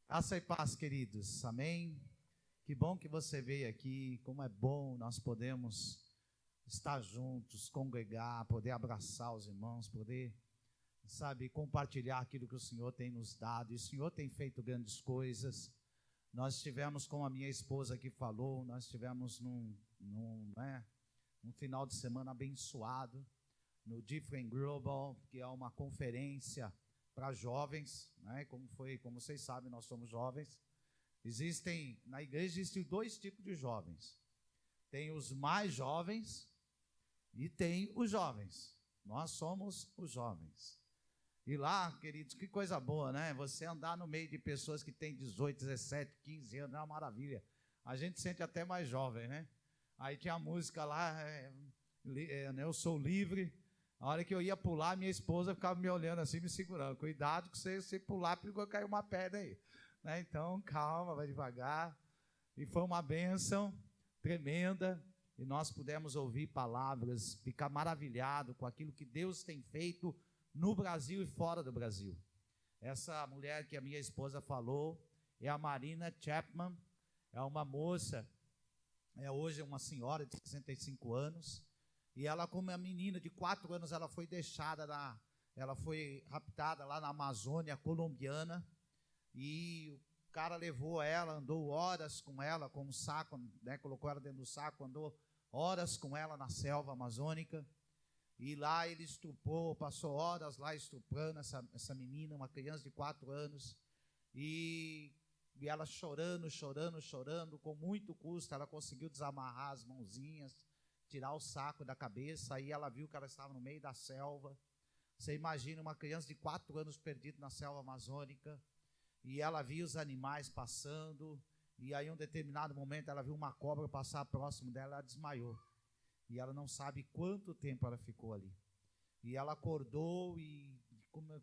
Graça e paz, queridos. Amém? Que bom que você veio aqui. Como é bom nós podemos estar juntos, congregar, poder abraçar os irmãos, poder, compartilhar aquilo que o Senhor tem nos dado. E o Senhor tem feito grandes coisas. Nós tivemos, como a minha esposa aqui falou, nós tivemos um final de semana abençoado no Different Global, que é uma conferência para jovens, né? Como vocês sabem, nós somos jovens. Na igreja existem dois tipos de jovens. Tem os mais jovens e tem os jovens. Nós somos os jovens. E lá, queridos, que coisa boa, né? Você andar no meio de pessoas que têm 18, 17, 15 anos, é uma maravilha. A gente sente até mais jovem, né? Aí tinha a música lá, eu sou livre. A hora que eu ia pular, minha esposa ficava me olhando assim, me segurando. Cuidado que você pular, porque vai cair uma pedra aí. Né? Então, calma, vai devagar. E foi uma bênção tremenda. E nós pudemos ouvir palavras, ficar maravilhado com aquilo que Deus tem feito no Brasil e fora do Brasil. Essa mulher que a minha esposa falou é a Marina Chapman. É uma moça, hoje uma senhora de 65 anos. E ela, como uma menina de 4 anos, ela foi raptada lá na Amazônia colombiana, e o cara levou ela, andou horas com ela, com um saco, né, colocou ela dentro do saco, andou horas com ela na selva amazônica, e lá ele estuprou, passou horas lá estuprando essa menina, uma criança de 4 anos, e ela chorando, com muito custo, ela conseguiu desamarrar as mãozinhas, tirar o saco da cabeça. Aí ela viu que ela estava no meio da selva. Você imagina uma criança de 4 anos perdida na selva amazônica, e ela viu os animais passando, e aí em um determinado momento ela viu uma cobra passar próximo dela, ela desmaiou, e ela não sabe quanto tempo ela ficou ali, e ela acordou e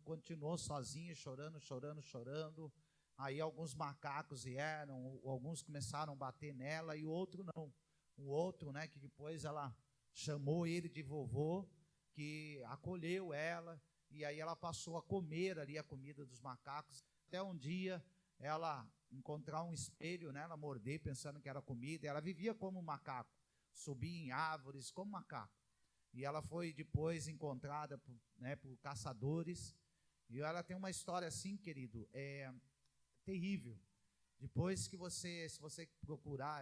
continuou sozinha, chorando. Aí alguns macacos vieram, alguns começaram a bater nela, e o outro não. O outro, né, que depois ela chamou ele de vovô, que acolheu ela, e aí ela passou a comer ali a comida dos macacos, até um dia ela encontrar um espelho, né, ela morder pensando que era comida. Ela vivia como um macaco, subia em árvores como macaco, e ela foi depois encontrada por caçadores, e ela tem uma história assim, querido, terrível. Depois que se você procurar,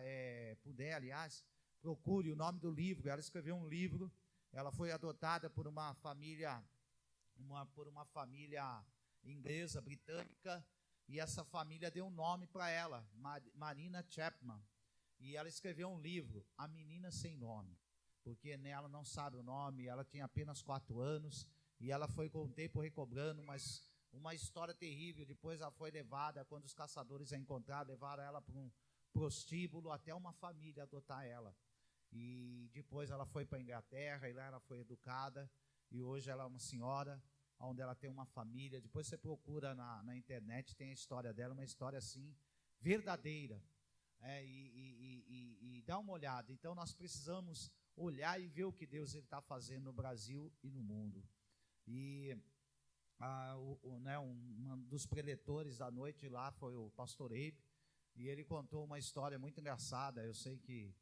puder, aliás, procure o nome do livro. Ela escreveu um livro. Ela foi adotada por uma família, inglesa, britânica, e essa família deu um nome para ela, Marina Chapman. E ela escreveu um livro, A Menina Sem Nome, porque ela não sabe o nome. Ela tinha apenas 4 anos, e ela foi com o tempo recobrando, mas uma história terrível. Depois ela foi levada, quando os caçadores a encontraram, levaram ela para um prostíbulo, até uma família adotar ela. E depois ela foi para a Inglaterra, e lá ela foi educada, e hoje ela é uma senhora, onde ela tem uma família. Depois você procura na internet, tem a história dela, uma história assim, verdadeira, e dá uma olhada. Então nós precisamos olhar e ver o que Deus está fazendo no Brasil e no mundo. E um dos preletores da noite lá foi o pastor Abe, e ele contou uma história muito engraçada. Eu sei que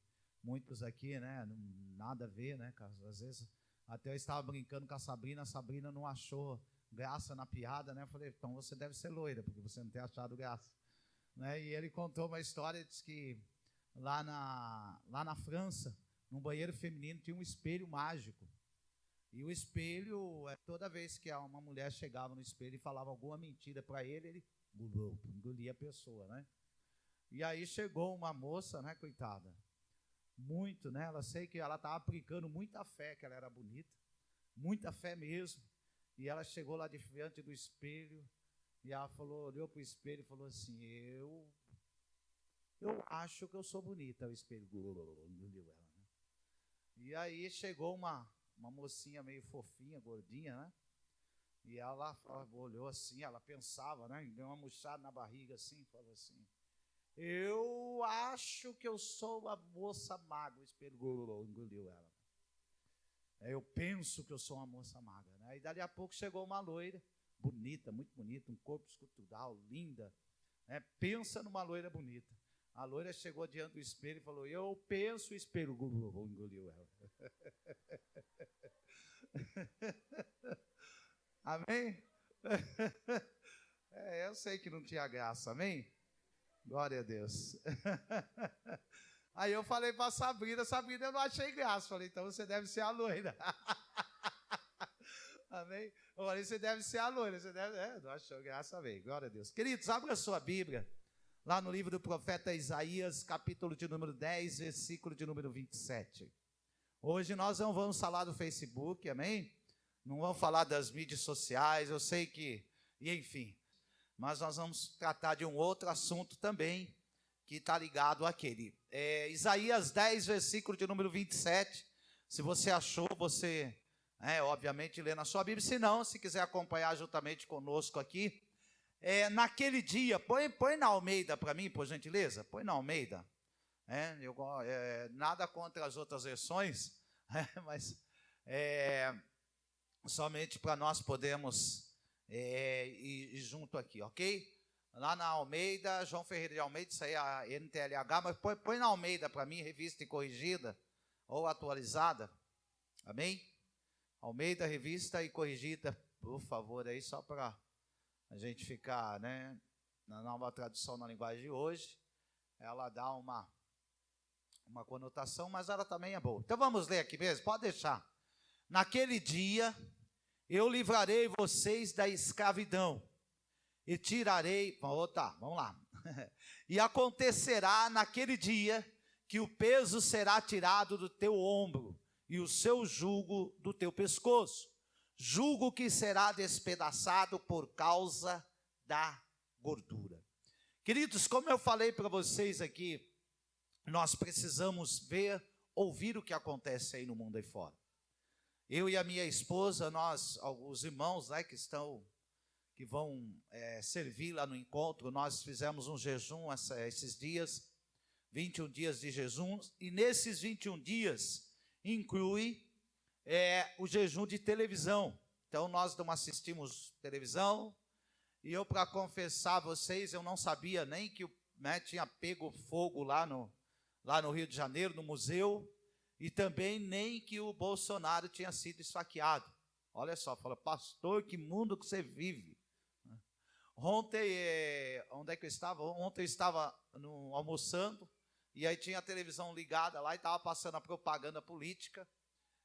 muitos aqui, né, nada a ver, né, às vezes até eu estava brincando com a Sabrina não achou graça na piada, né? Eu falei, então você deve ser loira, porque você não tem achado graça, né? E ele contou uma história, diz que lá na França, num banheiro feminino, tinha um espelho mágico. E o espelho, toda vez que uma mulher chegava no espelho e falava alguma mentira para ele engolia a pessoa, né? E aí chegou uma moça, né, coitada, muito, né? Ela sei que ela estava aplicando muita fé, que ela era bonita, muita fé mesmo. E ela chegou lá de frente do espelho, e ela olhou para o espelho e falou assim: eu acho que eu sou bonita. O espelho engoliu ela, né? E aí chegou uma mocinha meio fofinha, gordinha, né? E ela olhou assim, ela pensava, né? Deu uma murchada na barriga assim, falou assim: eu acho que eu sou a moça magra. O espelho engoliu ela. Eu penso que eu sou uma moça magra, né? E dali a pouco chegou uma loira, bonita, muito bonita, um corpo escultural, linda, Pensa numa loira bonita. A loira chegou diante do espelho e falou: eu penso, o espelho engoliu ela. Amém? Eu sei que não tinha graça, amém? Glória a Deus. Aí eu falei para Sabrina, eu não achei graça. Falei, então você deve ser a loira. Amém? Eu falei, você deve ser a loira. Você deve... não achou graça, amém? Glória a Deus. Queridos, abra a sua Bíblia, lá no livro do profeta Isaías, capítulo de número 10, versículo de número 27. Hoje nós não vamos falar do Facebook, amém? Não vamos falar das mídias sociais, eu sei que, e enfim. Mas nós vamos tratar de um outro assunto também, que está ligado àquele. Isaías 10, versículo de número 27. Se você achou, você, obviamente, lê na sua Bíblia. Se não, se quiser acompanhar juntamente conosco aqui. Naquele dia, põe na Almeida para mim, por gentileza. Põe na Almeida. Nada contra as outras versões, mas somente para nós podermos ir junto aqui, ok? Lá na Almeida, João Ferreira de Almeida, isso aí é a NTLH, mas põe na Almeida para mim, revista e corrigida, ou atualizada, amém? Almeida, revista e corrigida, por favor, aí só para a gente ficar, na nova tradução na linguagem de hoje, ela dá uma conotação, mas ela também é boa. Então vamos ler aqui mesmo, pode deixar. Naquele dia, eu livrarei vocês da escravidão, e tirarei, vamos lá, e acontecerá naquele dia, que o peso será tirado do teu ombro, e o seu jugo do teu pescoço, jugo que será despedaçado por causa da gordura. Queridos, como eu falei para vocês aqui, nós precisamos ver, ouvir o que acontece aí no mundo aí fora. Eu e a minha esposa, nós, os irmãos que vão servir lá no encontro, nós fizemos um jejum esses dias, 21 dias de jejum, e nesses 21 dias inclui o jejum de televisão. Então nós não assistimos televisão, e eu, para confessar a vocês, eu não sabia nem que tinha pego fogo lá no Rio de Janeiro, no museu, e também nem que o Bolsonaro tinha sido esfaqueado. Olha só, fala, pastor, que mundo que você vive. Ontem, onde é que eu estava? Ontem eu estava almoçando, e aí tinha a televisão ligada lá, e estava passando a propaganda política,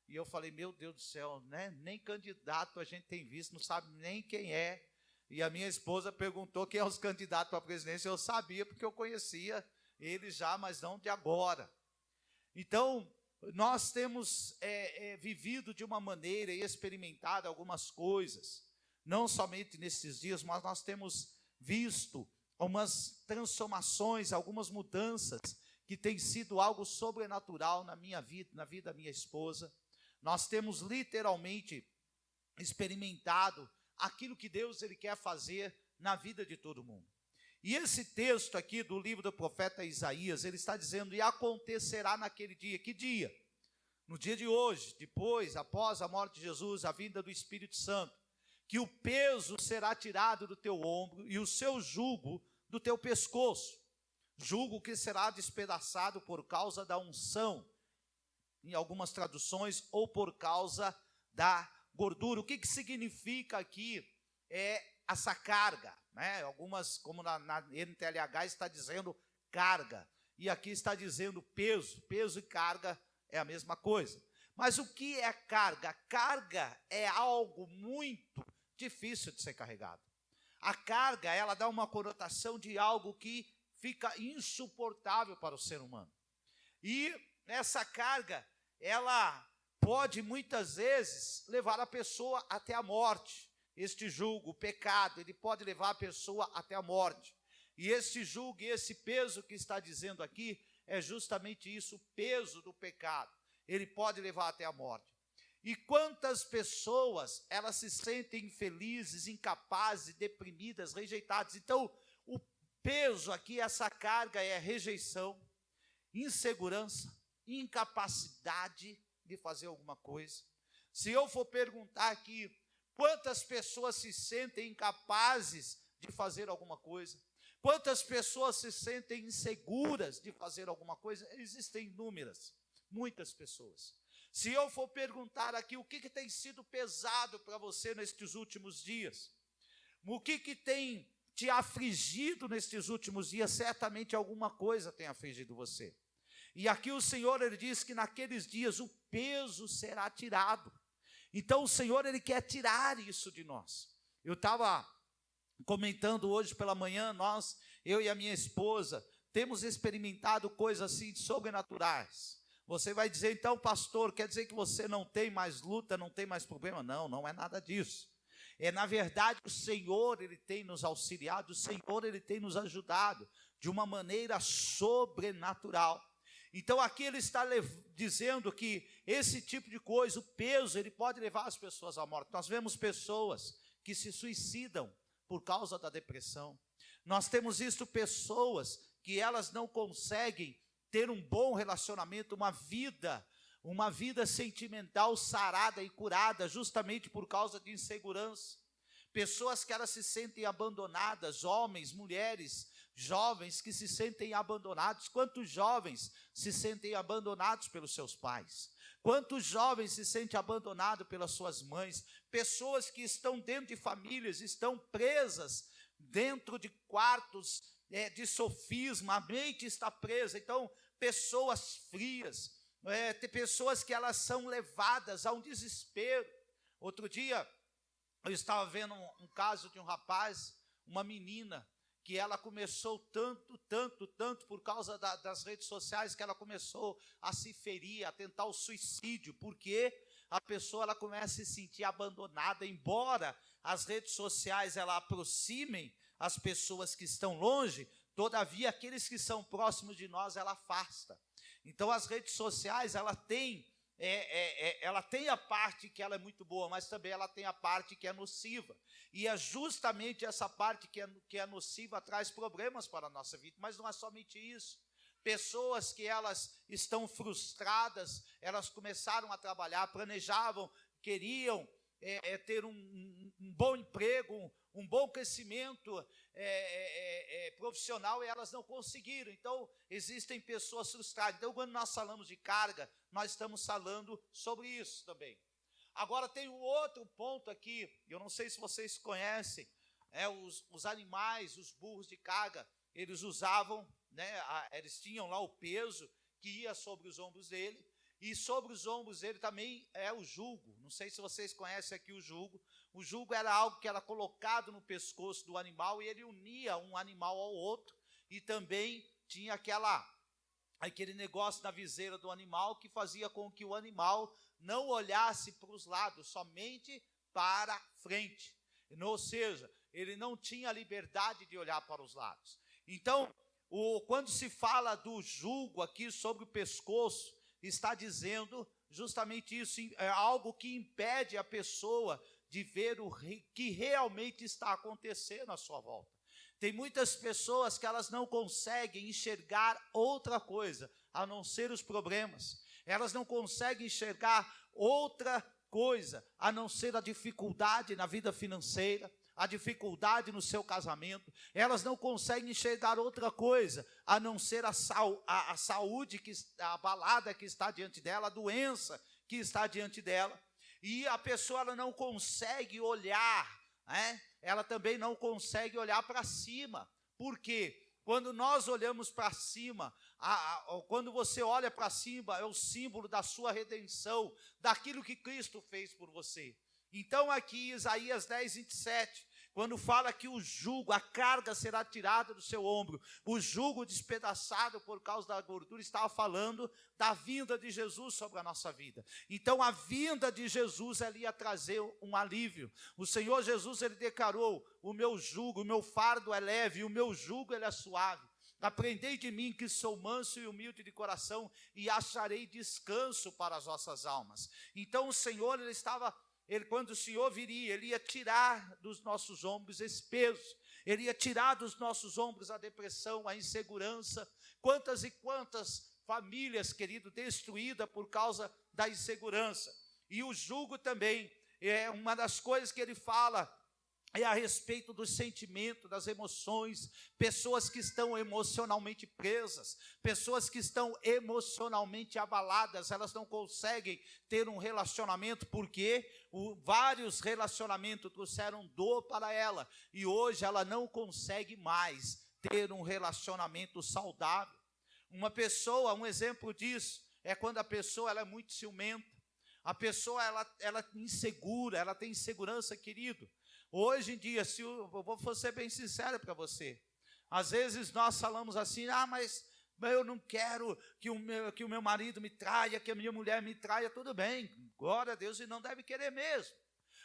e eu falei, meu Deus do céu, nem candidato a gente tem visto, não sabe nem quem é. E a minha esposa perguntou quem é os candidatos para a presidência, eu sabia, porque eu conhecia eles já, mas não de agora. Então, nós temos vivido de uma maneira e experimentado algumas coisas, não somente nesses dias, mas nós temos visto algumas transformações, algumas mudanças, que tem sido algo sobrenatural na minha vida, na vida da minha esposa. Nós temos literalmente experimentado aquilo que Deus ele quer fazer na vida de todo mundo. E esse texto aqui do livro do profeta Isaías, ele está dizendo, e acontecerá naquele dia. Que dia? No dia de hoje, após a morte de Jesus, a vinda do Espírito Santo, que o peso será tirado do teu ombro e o seu jugo do teu pescoço, jugo que será despedaçado por causa da unção, em algumas traduções, ou por causa da gordura. O que significa aqui essa carga? Algumas, como na NTLH está dizendo carga, e aqui está dizendo peso. Peso e carga é a mesma coisa. Mas o que é carga? Carga é algo muito difícil de ser carregado. A carga, ela dá uma conotação de algo que fica insuportável para o ser humano. E essa carga, ela pode muitas vezes levar a pessoa até a morte. Este jugo, o pecado, ele pode levar a pessoa até a morte. E esse jugo e esse peso que está dizendo aqui, é justamente isso, o peso do pecado. Ele pode levar até a morte. E quantas pessoas, elas se sentem infelizes, incapazes, deprimidas, rejeitadas. Então, o peso aqui, essa carga é rejeição, insegurança, incapacidade de fazer alguma coisa. Se eu for perguntar aqui, quantas pessoas se sentem incapazes de fazer alguma coisa? Quantas pessoas se sentem inseguras de fazer alguma coisa? Existem inúmeras, muitas pessoas. Se eu for perguntar aqui o que tem sido pesado para você nestes últimos dias, o que tem te afligido nestes últimos dias, certamente alguma coisa tem afligido você. E aqui o Senhor, Ele diz que naqueles dias o peso será tirado. Então o Senhor, Ele quer tirar isso de nós. Eu estava comentando hoje pela manhã, eu e a minha esposa, temos experimentado coisas assim sobrenaturais. Você vai dizer, então, pastor, quer dizer que você não tem mais luta, não tem mais problema? Não, não é nada disso. Na verdade, o Senhor, Ele tem nos auxiliado, o Senhor, Ele tem nos ajudado de uma maneira sobrenatural. Então aqui ele está dizendo que esse tipo de coisa, o peso, ele pode levar as pessoas à morte. Nós vemos pessoas que se suicidam por causa da depressão. Nós temos visto pessoas que elas não conseguem ter um bom relacionamento, uma vida sentimental sarada e curada, justamente por causa de insegurança. Pessoas que elas se sentem abandonadas, homens, mulheres, jovens que se sentem abandonados. Quantos jovens se sentem abandonados pelos seus pais? Quantos jovens se sentem abandonados pelas suas mães? Pessoas que estão dentro de famílias, estão presas dentro de quartos de sofisma, a mente está presa. Então, pessoas frias, tem pessoas que elas são levadas a um desespero. Outro dia, eu estava vendo um caso de um rapaz, uma menina, que ela começou tanto por causa das redes sociais, que ela começou a se ferir, a tentar o suicídio, porque a pessoa ela começa a se sentir abandonada, embora as redes sociais ela aproximem as pessoas que estão longe, todavia aqueles que são próximos de nós ela afasta. Então as redes sociais ela tem a parte que ela é muito boa, mas também ela tem a parte que é nociva. E é justamente essa parte que é nociva traz problemas para a nossa vida. Mas não é somente isso. Pessoas que elas estão frustradas, elas começaram a trabalhar, planejavam, queriam ter um bom emprego, um bom crescimento profissional, e elas não conseguiram. Então, existem pessoas frustradas. Então, quando nós falamos de carga, nós estamos falando sobre isso também. Agora, tem um outro ponto aqui, eu não sei se vocês conhecem, os animais, os burros de carga, eles usavam, eles tinham lá o peso que ia sobre os ombros dele, e sobre os ombros dele também é o jugo. Não sei se vocês conhecem aqui o jugo. O jugo era algo que era colocado no pescoço do animal e ele unia um animal ao outro. E também tinha aquele negócio na viseira do animal que fazia com que o animal não olhasse para os lados, somente para frente. Ou seja, ele não tinha liberdade de olhar para os lados. Então, quando se fala do jugo aqui sobre o pescoço, está dizendo justamente isso, é algo que impede a pessoa de ver o que realmente está acontecendo à sua volta. Tem muitas pessoas que elas não conseguem enxergar outra coisa, a não ser os problemas. Elas não conseguem enxergar outra coisa, a não ser a dificuldade na vida financeira, a dificuldade no seu casamento. Elas não conseguem enxergar outra coisa, a não ser a saúde abalada que está diante dela, a doença que está diante dela. E a pessoa ela não consegue olhar, ela também não consegue olhar para cima. Por quê? Quando nós olhamos para cima, quando você olha para cima, é o símbolo da sua redenção, daquilo que Cristo fez por você. Então aqui Isaías 10, 27, quando fala que o jugo, a carga será tirada do seu ombro, o jugo despedaçado por causa da gordura, estava falando da vinda de Jesus sobre a nossa vida. Então a vinda de Jesus, ela ia trazer um alívio. O Senhor Jesus, ele declarou: o meu jugo, o meu fardo é leve, e o meu jugo ele é suave. Aprendei de mim que sou manso e humilde de coração, e acharei descanso para as vossas almas. Então o Senhor, quando o Senhor viria, Ele ia tirar dos nossos ombros esse peso, Ele ia tirar dos nossos ombros a depressão, a insegurança. Quantas e quantas famílias, querido, destruídas por causa da insegurança. E o jugo também é uma das coisas que Ele fala, é a respeito do sentimento, das emoções, pessoas que estão emocionalmente presas, pessoas que estão emocionalmente abaladas, elas não conseguem ter um relacionamento, porque vários relacionamentos trouxeram dor para ela, e hoje ela não consegue mais ter um relacionamento saudável. Uma pessoa, um exemplo disso, é quando a pessoa ela é muito ciumenta, a pessoa ela é insegura, ela tem insegurança, querido. Hoje em dia, eu vou ser bem sincero para você, às vezes nós falamos assim, mas eu não quero que o meu marido me traia, que a minha mulher me traia, tudo bem, glória a Deus, e não deve querer mesmo.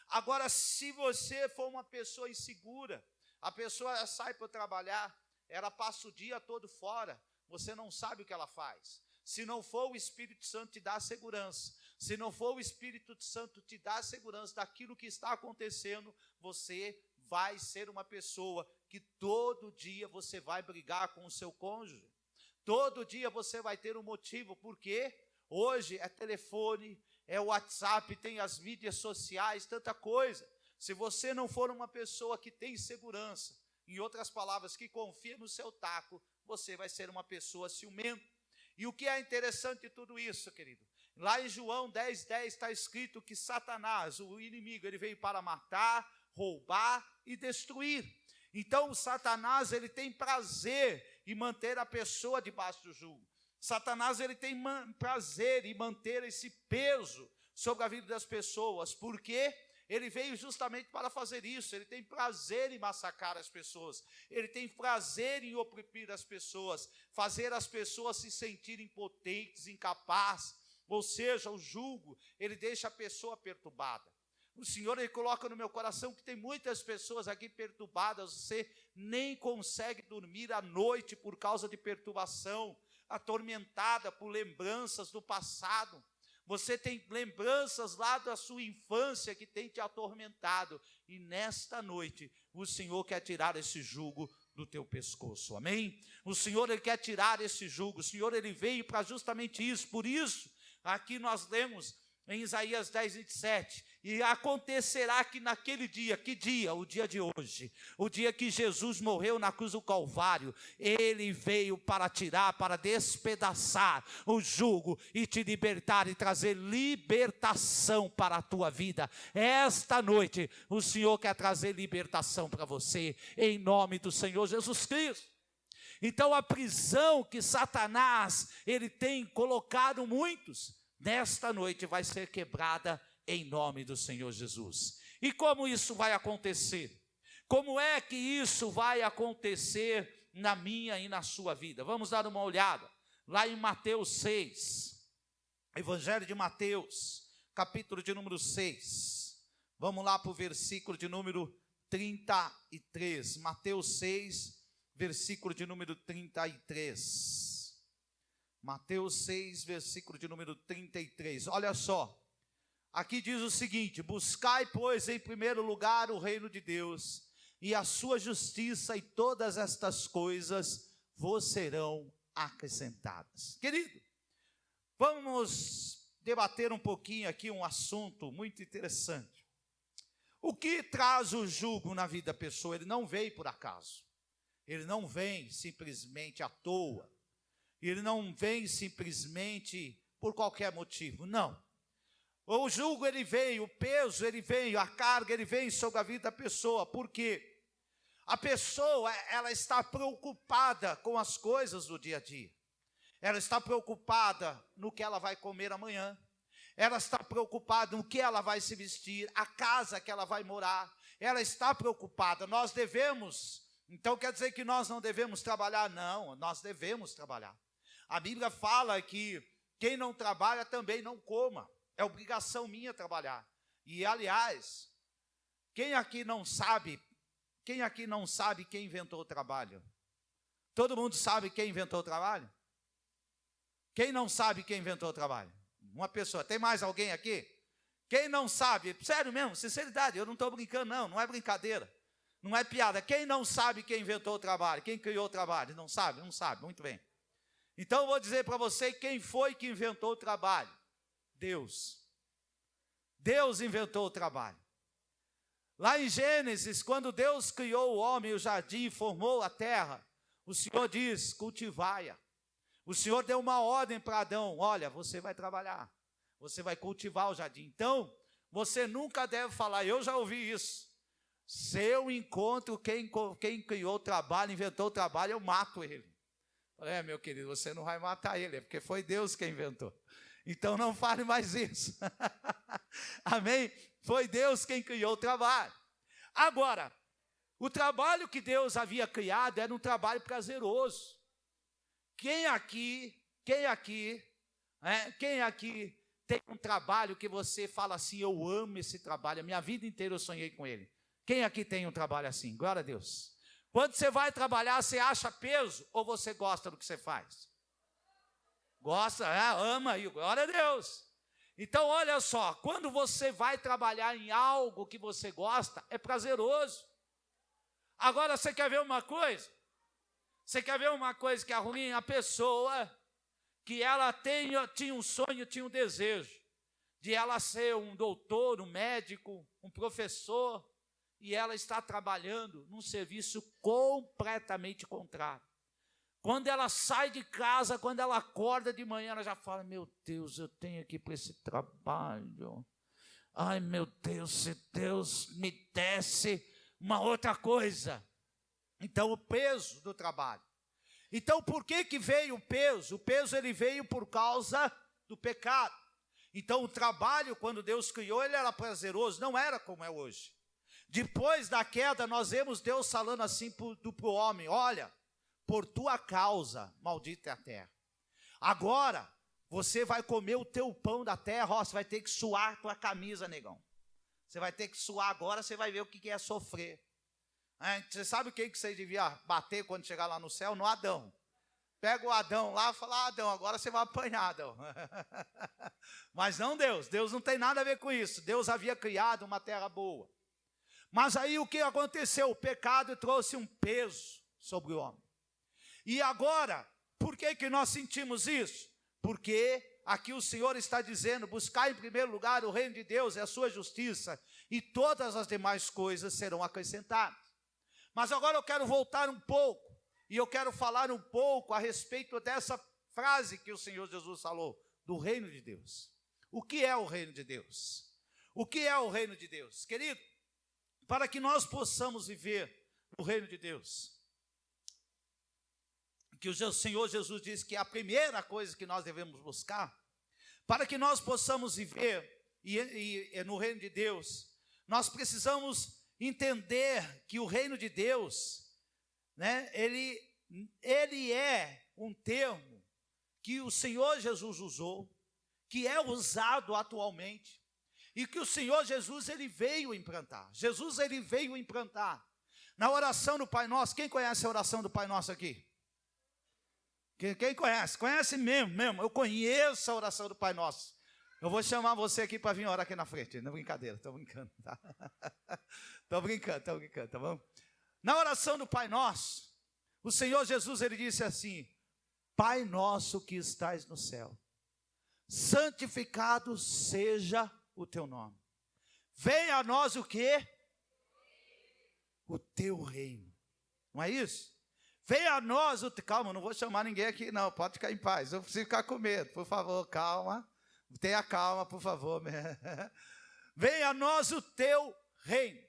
Agora, se você for uma pessoa insegura, a pessoa sai para trabalhar, ela passa o dia todo fora, você não sabe o que ela faz. Se não for o Espírito Santo te dar segurança, se não for o Espírito Santo te dar segurança daquilo que está acontecendo, você vai ser uma pessoa que todo dia você vai brigar com o seu cônjuge. Todo dia você vai ter um motivo, porque hoje é telefone, é WhatsApp, tem as mídias sociais, tanta coisa. Se você não for uma pessoa que tem segurança, em outras palavras, que confia no seu taco, você vai ser uma pessoa ciumenta. E o que é interessante de tudo isso, querido? Lá em João 10:10 está escrito que Satanás, o inimigo, ele veio para matar, roubar e destruir. Então o Satanás, ele tem prazer em manter a pessoa debaixo do jugo. Satanás, ele tem prazer em manter esse peso sobre a vida das pessoas, porque ele veio justamente para fazer isso. Ele tem prazer em massacrar as pessoas, ele tem prazer em oprimir as pessoas, fazer as pessoas se sentirem impotentes, incapazes. Ou seja, o jugo, ele deixa a pessoa perturbada. O Senhor, ele coloca no meu coração que tem muitas pessoas aqui perturbadas, você nem consegue dormir à noite por causa de perturbação, atormentada por lembranças do passado. Você tem lembranças lá da sua infância que tem te atormentado, e nesta noite o Senhor quer tirar esse jugo do teu pescoço, amém? O Senhor, ele quer tirar esse jugo, o Senhor, ele veio para justamente isso. Por isso, aqui nós lemos em Isaías 10:27, e acontecerá que naquele dia, que dia? O dia de hoje, o dia que Jesus morreu na cruz do Calvário, ele veio para tirar, para despedaçar o jugo e te libertar e trazer libertação para a tua vida. Esta noite, o Senhor quer trazer libertação para você, em nome do Senhor Jesus Cristo. Então a prisão que Satanás, ele tem colocado muitos, nesta noite vai ser quebrada em nome do Senhor Jesus. E como isso vai acontecer? Como é que isso vai acontecer na minha e na sua vida? Vamos dar uma olhada lá em Mateus 6, Evangelho de Mateus, capítulo de número 6. Vamos lá para o versículo de número 33. Mateus 6, versículo de número 33. Mateus 6, versículo de número 33. Olha só. Aqui diz o seguinte: buscai, pois, em primeiro lugar o reino de Deus e a sua justiça, e todas estas coisas vos serão acrescentadas. Querido, vamos debater um pouquinho aqui um assunto muito interessante. O que traz o jugo na vida da pessoa? Ele não vem por acaso, ele não vem simplesmente à toa, ele não vem simplesmente por qualquer motivo, não. O jugo, ele veio, o peso, ele veio, a carga, ele veio sobre a vida da pessoa, porque a pessoa, ela está preocupada com as coisas do dia a dia, ela está preocupada no que ela vai comer amanhã, ela está preocupada no que ela vai se vestir, a casa que ela vai morar, ela está preocupada. Nós devemos, então quer dizer que nós não devemos trabalhar? Não, nós devemos trabalhar. A Bíblia fala que quem não trabalha também não coma. É obrigação minha trabalhar. E aliás, quem aqui não sabe quem inventou o trabalho? Todo mundo sabe quem inventou o trabalho? Quem não sabe quem inventou o trabalho? Uma pessoa. Tem mais alguém aqui? Quem não sabe? Sério mesmo, sinceridade, eu não estou brincando não, não é brincadeira, não é piada. Quem não sabe quem inventou o trabalho? Quem criou o trabalho? Não sabe? Não sabe, muito bem. Então eu vou dizer para você quem foi que inventou o trabalho. Deus. Deus inventou o trabalho. Lá em Gênesis, quando Deus criou o homem, o jardim, formou a terra, o Senhor diz, cultivai-a. O Senhor deu uma ordem para Adão, olha, você vai trabalhar, você vai cultivar o jardim. Então, você nunca deve falar, eu já ouvi isso, se eu encontro quem criou o trabalho, inventou o trabalho, eu mato ele. Meu querido, você não vai matar ele, é porque foi Deus quem inventou. Então não fale mais isso. Amém? Foi Deus quem criou o trabalho. Agora, o trabalho que Deus havia criado era um trabalho prazeroso. Quem aqui tem um trabalho que você fala assim, eu amo esse trabalho, a minha vida inteira eu sonhei com ele. Quem aqui tem um trabalho assim? Glória a Deus. Quando você vai trabalhar, você acha peso ou você gosta do que você faz? Gosta, ama, e glória a Deus. Então, olha só, quando você vai trabalhar em algo que você gosta, é prazeroso. Agora, você quer ver uma coisa? Você quer ver uma coisa que é ruim? A pessoa que ela tinha um sonho, tinha um desejo de ela ser um doutor, um médico, um professor, e ela está trabalhando num serviço completamente contrário. Quando ela sai de casa, quando ela acorda de manhã, ela já fala, meu Deus, eu tenho que ir para esse trabalho. Ai, meu Deus, se Deus me desse uma outra coisa. Então, o peso do trabalho. Então, por que veio o peso? O peso ele veio por causa do pecado. Então, o trabalho, quando Deus criou, ele era prazeroso, não era como é hoje. Depois da queda, nós vemos Deus falando assim para o homem, olha, por tua causa, maldita é a terra. Agora, você vai comer o teu pão da terra, você vai ter que suar tua camisa, negão. Você vai ter que suar agora, você vai ver o que é sofrer. Você sabe o que você devia bater quando chegar lá no céu? No Adão. Pega o Adão lá e fala, Adão, agora você vai apanhar, Adão. Mas não Deus, Deus não tem nada a ver com isso. Deus havia criado uma terra boa. Mas aí o que aconteceu? O pecado trouxe um peso sobre o homem. E agora, por que nós sentimos isso? Porque aqui o Senhor está dizendo, buscar em primeiro lugar o reino de Deus e a sua justiça, e todas as demais coisas serão acrescentadas. Mas agora eu quero voltar um pouco, e eu quero falar um pouco a respeito dessa frase que o Senhor Jesus falou, do reino de Deus. O que é o reino de Deus? O que é o reino de Deus? Querido, para que nós possamos viver o reino de Deus, que o Senhor Jesus disse que é a primeira coisa que nós devemos buscar, para que nós possamos viver no reino de Deus, nós precisamos entender que o reino de Deus, né, ele é um termo que o Senhor Jesus usou, que é usado atualmente, e que o Senhor Jesus ele veio implantar. Jesus ele veio implantar. Na oração do Pai Nosso, quem conhece a oração do Pai Nosso aqui? Quem conhece? Conhece mesmo. Eu conheço a oração do Pai Nosso. Eu vou chamar você aqui para vir orar aqui na frente. Não é brincadeira, estou brincando, tá? Estou brincando, tá bom? Na oração do Pai Nosso, o Senhor Jesus, ele disse assim, Pai Nosso que estais no céu, santificado seja o teu nome. Venha a nós o quê? O teu reino. Não é isso? Venha a nós o... Calma, não vou chamar ninguém aqui não, pode ficar em paz. Eu preciso ficar com medo, por favor, calma. Tenha calma, por favor. Venha a nós o teu reino.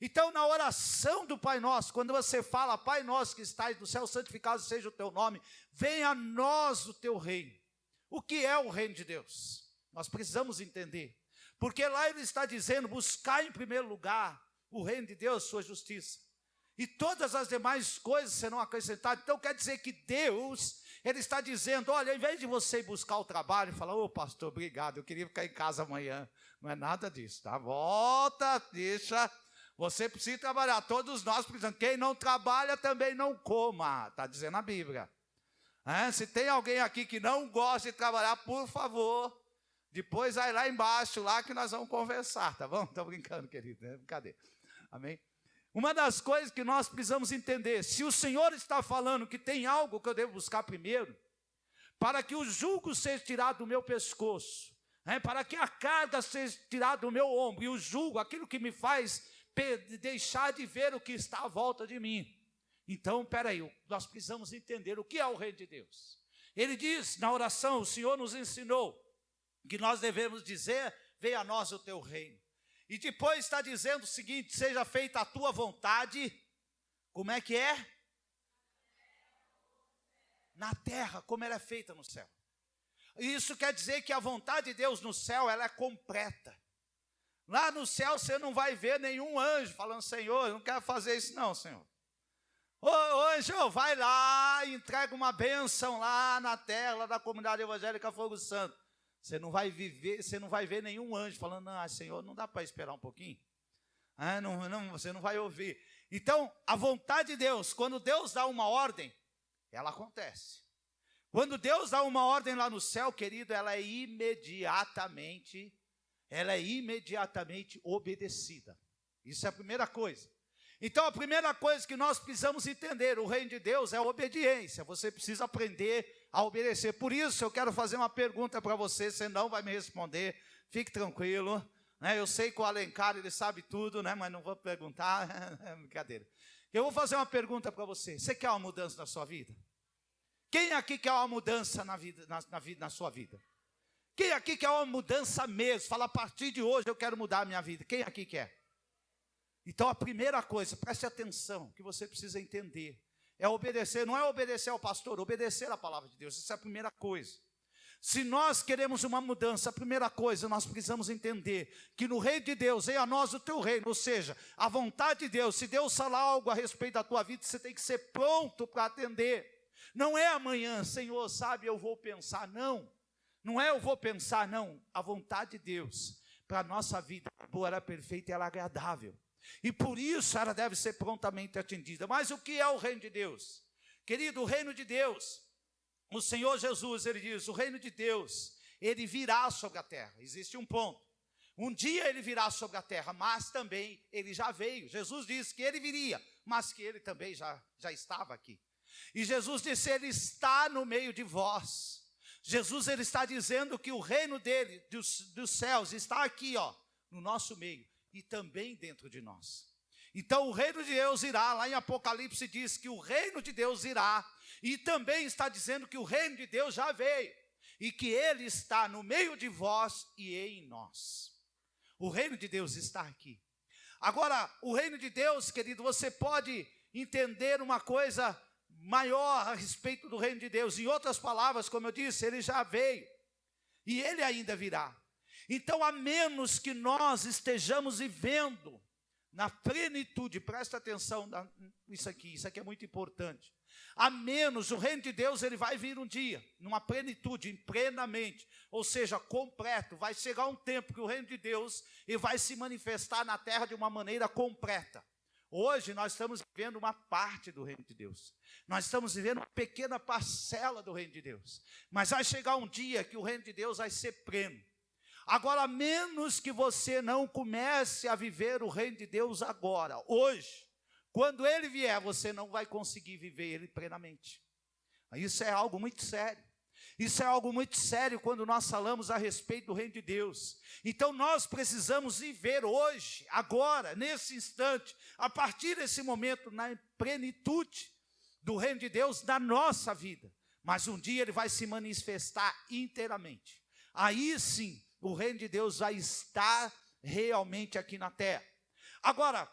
Então, na oração do Pai Nosso, quando você fala, Pai Nosso que estás no céu, santificado seja o teu nome, venha a nós o teu reino. O que é o reino de Deus? Nós precisamos entender. Porque lá ele está dizendo, buscar em primeiro lugar o reino de Deus, sua justiça. E todas as demais coisas serão acrescentadas. Então quer dizer que Deus, ele está dizendo, olha, ao invés de você buscar o trabalho e falar, ô pastor, obrigado, eu queria ficar em casa amanhã. Não é nada disso, tá? Volta, deixa, você precisa trabalhar, todos nós precisamos. Quem não trabalha também não coma, está dizendo a Bíblia. Se tem alguém aqui que não gosta de trabalhar, por favor, depois vai lá embaixo, lá que nós vamos conversar, tá bom? Estou brincando, querido, é brincadeira. Amém? Uma das coisas que nós precisamos entender, se o Senhor está falando que tem algo que eu devo buscar primeiro, para que o jugo seja tirado do meu pescoço, para que a carga seja tirada do meu ombro, e o jugo, aquilo que me faz deixar de ver o que está à volta de mim. Então, peraí, nós precisamos entender o que é o reino de Deus. Ele diz na oração, o Senhor nos ensinou que nós devemos dizer, venha a nós o teu reino. E depois está dizendo o seguinte, seja feita a tua vontade, como é que é? Na terra, como ela é feita no céu. Isso quer dizer que a vontade de Deus no céu, ela é completa. Lá no céu você não vai ver nenhum anjo falando, Senhor, eu não quero fazer isso não, Senhor. Ô anjo, vai lá e entrega uma bênção lá na terra, lá da comunidade evangélica Fogo Santo. Você não vai ver nenhum anjo falando, não, Senhor, não dá para esperar um pouquinho? Você não vai ouvir. Então, a vontade de Deus, quando Deus dá uma ordem, ela acontece. Quando Deus dá uma ordem lá no céu, querido, ela é imediatamente obedecida. Isso é a primeira coisa. Então, a primeira coisa que nós precisamos entender, o reino de Deus é a obediência. Você precisa aprender a obedecer. Por isso, eu quero fazer uma pergunta para você, você não vai me responder, fique tranquilo. Eu sei que o Alencar, ele sabe tudo, mas não vou perguntar, é brincadeira. Eu vou fazer uma pergunta para você, você quer uma mudança na sua vida? Quem aqui quer uma mudança na sua vida? Quem aqui quer uma mudança mesmo? Fala, a partir de hoje eu quero mudar a minha vida. Quem aqui quer? Então a primeira coisa, preste atenção, que você precisa entender, é obedecer, não é obedecer ao pastor, obedecer a palavra de Deus, isso é a primeira coisa. Se nós queremos uma mudança, a primeira coisa, nós precisamos entender que no reino de Deus, venha a nós o teu reino, ou seja, a vontade de Deus, se Deus falar algo a respeito da tua vida, você tem que ser pronto para atender. Não é amanhã, Senhor, sabe, eu vou pensar, não é eu vou pensar, não, a vontade de Deus para a nossa vida, boa, ela é perfeita e ela é agradável. E por isso ela deve ser prontamente atendida. Mas o que é o reino de Deus? Querido, o reino de Deus, o Senhor Jesus, ele diz, o reino de Deus, ele virá sobre a terra. Existe um ponto. Um dia ele virá sobre a terra, mas também ele já veio. Jesus disse que ele viria, mas que ele também já estava aqui. E Jesus disse, ele está no meio de vós. Jesus, ele está dizendo que o reino dele, dos céus, está aqui, no nosso meio. E também dentro de nós. Então o reino de Deus irá, lá em Apocalipse diz que o reino de Deus irá, e também está dizendo que o reino de Deus já veio, e que ele está no meio de vós e em nós. O reino de Deus está aqui. Agora, o reino de Deus, querido, você pode entender uma coisa maior a respeito do reino de Deus. Em outras palavras, como eu disse, ele já veio, e ele ainda virá. Então, a menos que nós estejamos vivendo na plenitude, presta atenção nisso aqui é muito importante. A menos, o reino de Deus, ele vai vir um dia, numa plenitude, plenamente, ou seja, completo. Vai chegar um tempo que o reino de Deus ele vai se manifestar na terra de uma maneira completa. Hoje nós estamos vivendo uma parte do reino de Deus. Nós estamos vivendo uma pequena parcela do reino de Deus. Mas vai chegar um dia que o reino de Deus vai ser pleno. Agora, a menos que você não comece a viver o reino de Deus agora, hoje, quando ele vier, você não vai conseguir viver ele plenamente. Isso é algo muito sério. Isso é algo muito sério quando nós falamos a respeito do reino de Deus. Então nós precisamos viver hoje, agora, nesse instante, a partir desse momento, na plenitude do reino de Deus na nossa vida. Mas um dia ele vai se manifestar inteiramente. Aí sim, o reino de Deus vai estar realmente aqui na terra. Agora,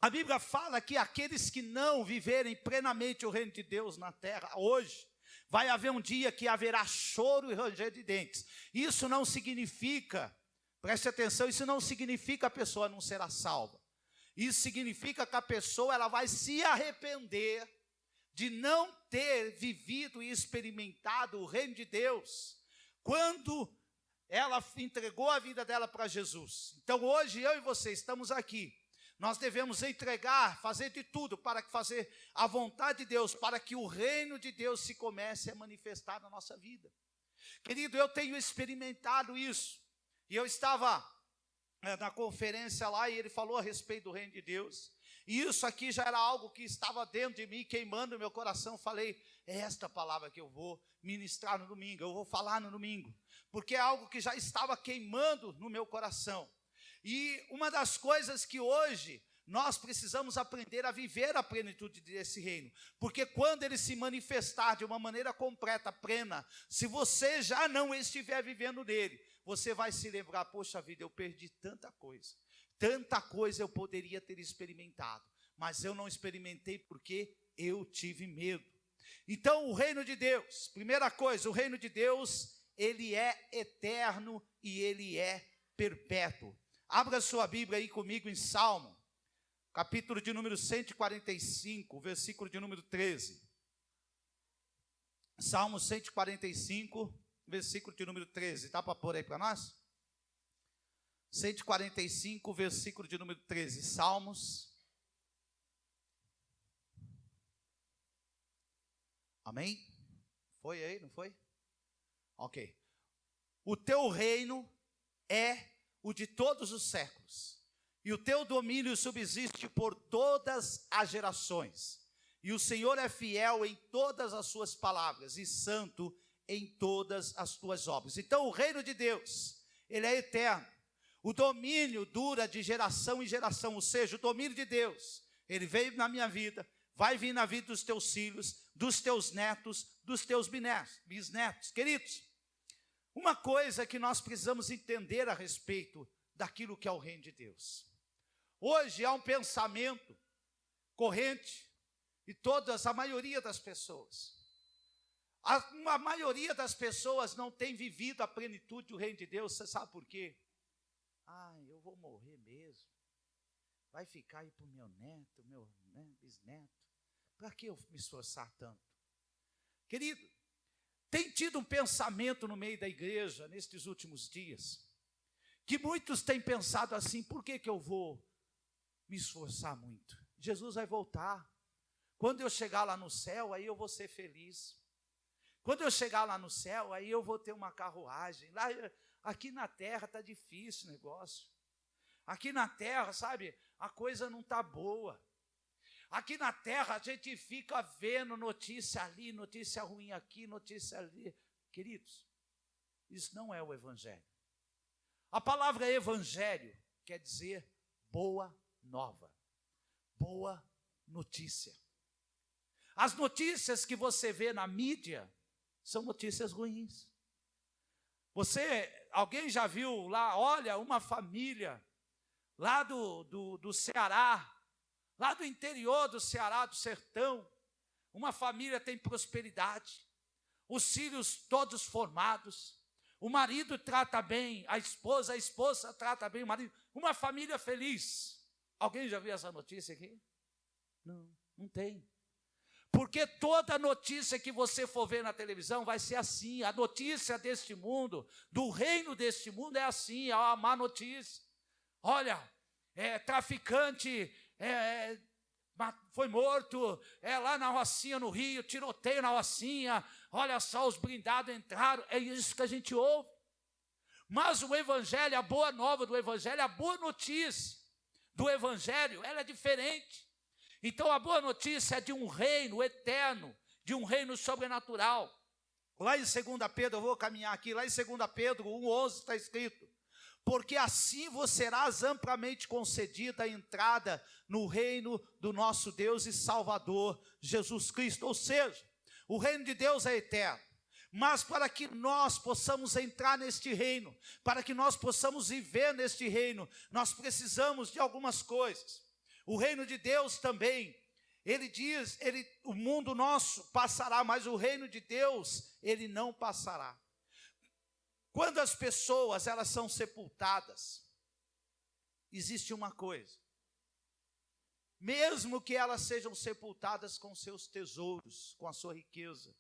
a Bíblia fala que aqueles que não viverem plenamente o reino de Deus na terra hoje, vai haver um dia que haverá choro e ranger de dentes. Isso não significa, preste atenção, isso não significa que a pessoa não será salva. Isso significa que a pessoa ela vai se arrepender de não ter vivido e experimentado o reino de Deus quando ela entregou a vida dela para Jesus. Então hoje eu e você estamos aqui. Nós devemos entregar, fazer de tudo para fazer a vontade de Deus, para que o reino de Deus se comece a manifestar na nossa vida. Querido, eu tenho experimentado isso. E eu estava na conferência lá e ele falou a respeito do reino de Deus. E isso aqui já era algo que estava dentro de mim, queimando o meu coração. Falei, é esta palavra que eu vou ministrar no domingo, eu vou falar no domingo. Porque é algo que já estava queimando no meu coração. E uma das coisas que hoje nós precisamos aprender a viver a plenitude desse reino, porque quando ele se manifestar de uma maneira completa, plena, se você já não estiver vivendo nele, você vai se lembrar, poxa vida, eu perdi tanta coisa eu poderia ter experimentado, mas eu não experimentei porque eu tive medo. Então o reino de Deus, primeira coisa, o reino de Deus, ele é eterno e ele é perpétuo. Abra sua Bíblia aí comigo em Salmo, capítulo de número 145, versículo de número 13. Salmo 145, versículo de número 13. Dá para pôr aí para nós? 145, versículo de número 13. Salmos. Amém? Foi aí, não foi? Ok. O teu reino é o de todos os séculos, e o teu domínio subsiste por todas as gerações, e o Senhor é fiel em todas as suas palavras, e santo em todas as tuas obras. Então o reino de Deus, ele é eterno, o domínio dura de geração em geração, ou seja, o domínio de Deus, ele veio na minha vida, vai vir na vida dos teus filhos, dos teus netos, dos teus bisnetos. Queridos, uma coisa que nós precisamos entender a respeito daquilo que é o reino de Deus. Hoje há um pensamento corrente, e a maioria das pessoas, a maioria das pessoas não tem vivido a plenitude do reino de Deus. Você sabe por quê? Eu vou morrer mesmo, vai ficar aí para o meu neto, meu bisneto, para que eu me esforçar tanto? Querido, tem tido um pensamento no meio da igreja, nestes últimos dias, que muitos têm pensado assim: por que eu vou me esforçar muito? Jesus vai voltar. Quando eu chegar lá no céu, aí eu vou ser feliz. Quando eu chegar lá no céu, aí eu vou ter uma carruagem. Aqui na terra está difícil o negócio. Aqui na terra, sabe, a coisa não está boa. Aqui na terra a gente fica vendo notícia ali, notícia ruim aqui, notícia ali. Queridos, isso não é o evangelho. A palavra evangelho quer dizer boa nova, boa notícia. As notícias que você vê na mídia são notícias ruins. Alguém já viu lá, olha, uma família lá do Ceará, lá do interior do Ceará, do sertão, uma família tem prosperidade, os filhos todos formados, o marido trata bem a esposa trata bem o marido, uma família feliz. Alguém já viu essa notícia aqui? Não tem. Porque toda notícia que você for ver na televisão vai ser assim. A notícia deste mundo, do reino deste mundo é assim, é uma má notícia. Olha, traficante foi morto, lá na Rocinha, no Rio, tiroteio na Rocinha, olha só, os blindados entraram, é isso que a gente ouve. Mas o evangelho, a boa nova do evangelho, a boa notícia do evangelho, ela é diferente. Então a boa notícia é de um reino eterno, de um reino sobrenatural. Lá em 2 Pedro, eu vou caminhar aqui, lá em 2 Pedro 1,11 está escrito: porque assim vos serás amplamente concedida a entrada no reino do nosso Deus e Salvador, Jesus Cristo. Ou seja, o reino de Deus é eterno, mas para que nós possamos entrar neste reino, para que nós possamos viver neste reino, nós precisamos de algumas coisas. O reino de Deus também, ele diz, o mundo nosso passará, mas o reino de Deus, ele não passará. Quando as pessoas, elas são sepultadas, existe uma coisa: mesmo que elas sejam sepultadas com seus tesouros, com a sua riqueza,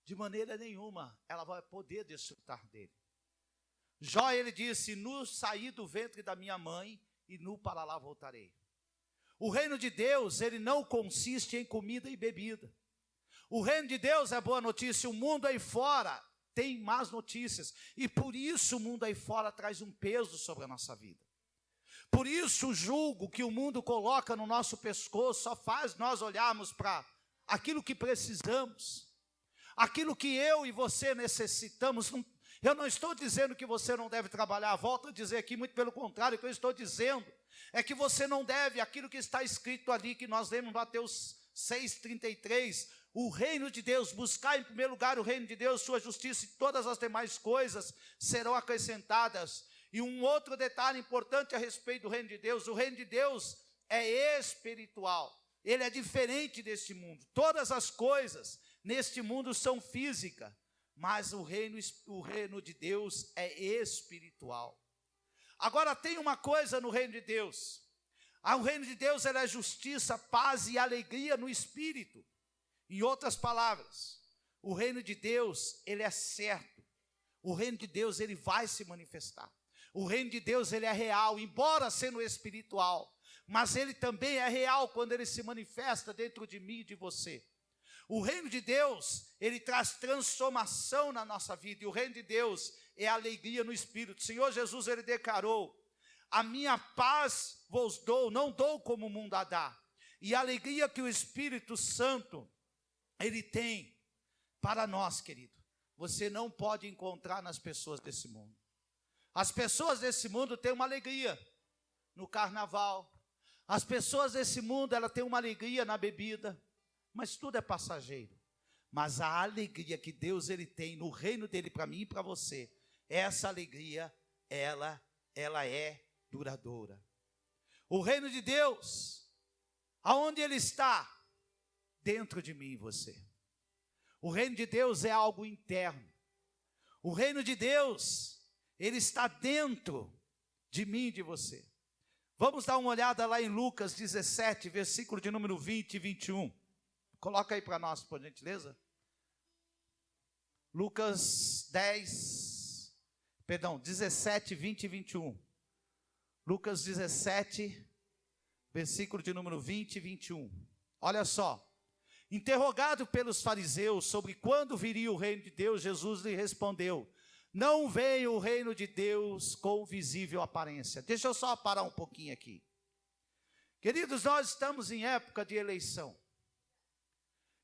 de maneira nenhuma ela vai poder desfrutar dele. Jó, ele disse: nu saí do ventre da minha mãe e nu para lá voltarei. O reino de Deus, ele não consiste em comida e bebida. O reino de Deus é boa notícia. O mundo aí fora tem más notícias, e por isso o mundo aí fora traz um peso sobre a nossa vida. Por isso o jugo que o mundo coloca no nosso pescoço só faz nós olharmos para aquilo que precisamos, aquilo que eu e você necessitamos. Eu não estou dizendo que você não deve trabalhar, volto a dizer aqui, muito pelo contrário, o que eu estou dizendo É que você não deve aquilo que está escrito ali, que nós lemos em Mateus 6,33, o reino de Deus, buscar em primeiro lugar o reino de Deus, sua justiça, e todas as demais coisas serão acrescentadas. E um outro detalhe importante a respeito do reino de Deus: o reino de Deus é espiritual, ele é diferente deste mundo. Todas as coisas neste mundo são físicas, mas o reino de Deus é espiritual. Agora tem uma coisa no reino de Deus: o reino de Deus é justiça, paz e alegria no espírito. Em outras palavras, o reino de Deus, ele é certo. O reino de Deus, ele vai se manifestar. O reino de Deus, ele é real, embora sendo espiritual, mas ele também é real quando ele se manifesta dentro de mim e de você. O reino de Deus, ele traz transformação na nossa vida, e o reino de Deus é alegria no espírito. O Senhor Jesus, ele declarou: a minha paz vos dou, não dou como o mundo a dá. E a alegria que o Espírito Santo, ele tem para nós, querido, você não pode encontrar nas pessoas desse mundo. As pessoas desse mundo têm uma alegria no carnaval. As pessoas desse mundo, ela tem uma alegria na bebida, mas tudo é passageiro. Mas a alegria que Deus, ele tem no reino dele para mim e para você, essa alegria, ela é duradoura. O reino de Deus, aonde ele está? Dentro de mim e você. O reino de Deus é algo interno. O reino de Deus, ele está dentro de mim e de você. Vamos dar uma olhada lá em Lucas 17, versículo de número 20 e 21. Coloca aí para nós, por gentileza. Lucas 17, 20 e 21. Lucas 17, versículo de número 20 e 21. Olha só. Interrogado pelos fariseus sobre quando viria o reino de Deus, Jesus lhe respondeu: não veio o reino de Deus com visível aparência. Deixa eu só parar um pouquinho aqui. Queridos, nós estamos em época de eleição.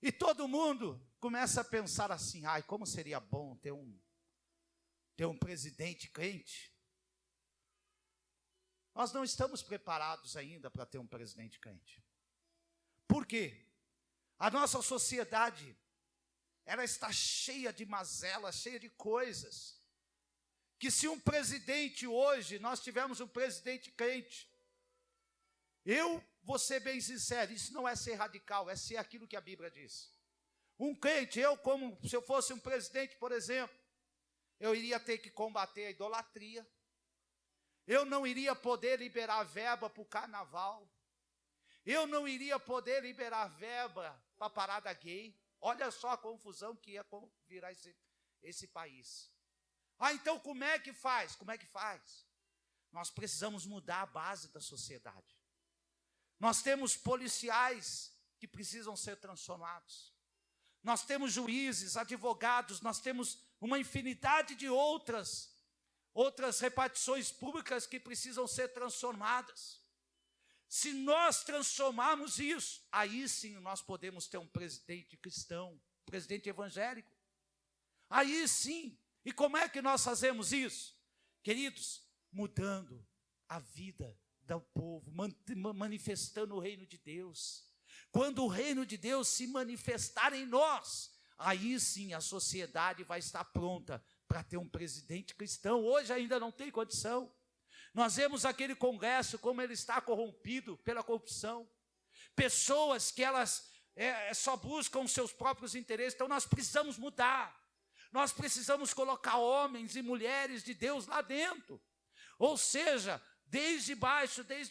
E todo mundo começa a pensar assim: ai, como seria bom ter um presidente crente. Nós não estamos preparados ainda para ter um presidente crente. Por quê? A nossa sociedade, ela está cheia de mazelas, cheia de coisas, que se um presidente hoje, nós tivermos um presidente crente, eu vou ser bem sincero, isso não é ser radical, é ser aquilo que a Bíblia diz. Um crente, se eu fosse um presidente, por exemplo, eu iria ter que combater a idolatria, eu não iria poder liberar verba para o carnaval, eu não iria poder liberar verba para a parada gay. Olha só a confusão que ia virar esse país. Então como é que faz? Como é que faz? Nós precisamos mudar a base da sociedade. Nós temos policiais que precisam ser transformados. Nós temos juízes, advogados, nós temos uma infinidade de outras repartições públicas que precisam ser transformadas. Se nós transformarmos isso, aí sim nós podemos ter um presidente cristão, um presidente evangélico. Aí sim. E como é que nós fazemos isso? Queridos, mudando a vida do povo, manifestando o reino de Deus. Quando o reino de Deus se manifestar em nós, aí sim a sociedade vai estar pronta para ter um presidente cristão. Hoje ainda não tem condição. Nós vemos aquele Congresso, como ele está corrompido pela corrupção. Pessoas que elas só buscam os seus próprios interesses. Então nós precisamos mudar. Nós precisamos colocar homens e mulheres de Deus lá dentro. Ou seja, desde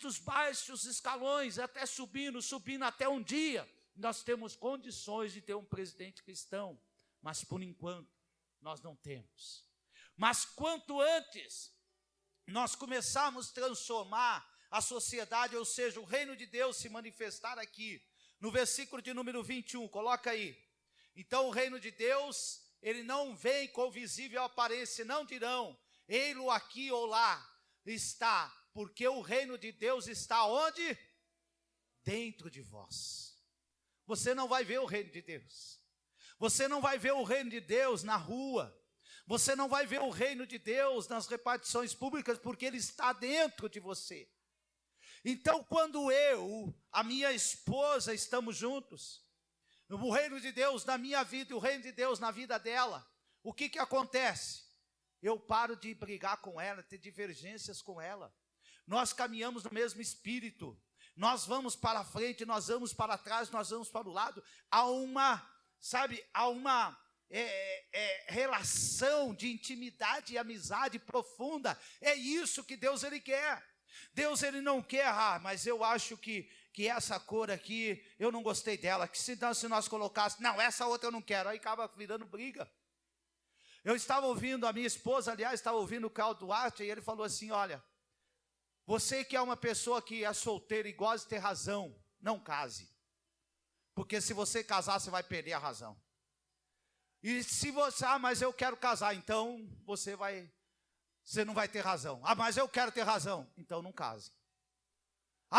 os baixos escalões, até subindo até um dia, nós temos condições de ter um presidente cristão. Mas por enquanto, nós não temos. Mas quanto antes nós começarmos a transformar a sociedade, ou seja, o reino de Deus se manifestar aqui, no versículo de número 21, coloca aí. Então o reino de Deus, ele não vem com visível aparência, não dirão, ei-lo aqui ou lá, está, porque o reino de Deus está onde? Dentro de vós. Você não vai ver o reino de Deus. Você não vai ver o reino de Deus na rua. Você não vai ver o reino de Deus nas repartições públicas, porque ele está dentro de você. Então, quando a minha esposa, estamos juntos, o reino de Deus na minha vida e o reino de Deus na vida dela, o que acontece? Eu paro de brigar com ela, ter divergências com ela. Nós caminhamos no mesmo espírito. Nós vamos para frente, nós vamos para trás, nós vamos para o lado. Há uma relação de intimidade e amizade profunda. É isso que Deus ele quer. Deus ele não quer, mas eu acho que essa cor aqui, eu não gostei dela, que se nós colocássemos, não, essa outra eu não quero, aí acaba virando briga. Eu estava ouvindo, a minha esposa, aliás, estava ouvindo o Carl Duarte, e ele falou assim, olha, você que é uma pessoa que é solteira e gosta de ter razão, não case. Porque se você casar, você vai perder a razão. E se você, mas eu quero casar, então você não vai ter razão. Mas eu quero ter razão, então não case.